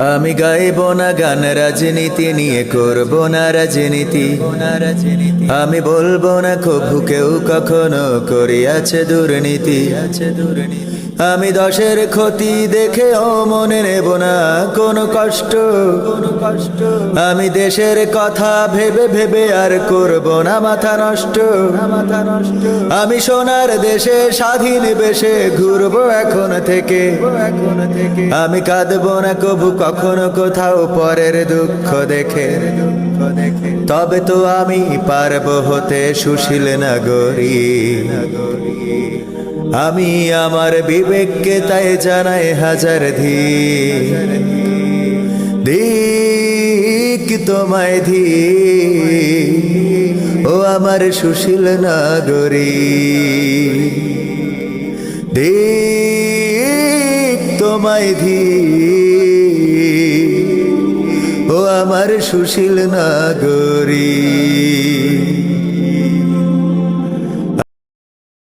আমি গাইব না গান রাজনীতি নিয়ে, করব না রাজনীতি। আমি বলবো না কভু কেউ কখনো করিয়াছে দুর্নীতি। আমি দশের ক্ষতি দেখেও মনে নেব না কোনো কষ্ট। আমি দেশের কথা ভেবে ভেবে আর করব না মাথা নষ্ট। আমি সোনার দেশে স্বাধীন বেশে ঘুরবো এখন থেকে। আমি কাঁদবো না কভু কখনো কোথাও পরের দুঃখ দেখে। তবে তো আমি পারবো হতে সুশীল নাগরিক। আমি আমার বিবেককে তাই জানাই হাজার ধিক তোমায় ও আমার সুশীল নাগরিক। ধিক তোমায় ও আমার সুশীল নাগরিক।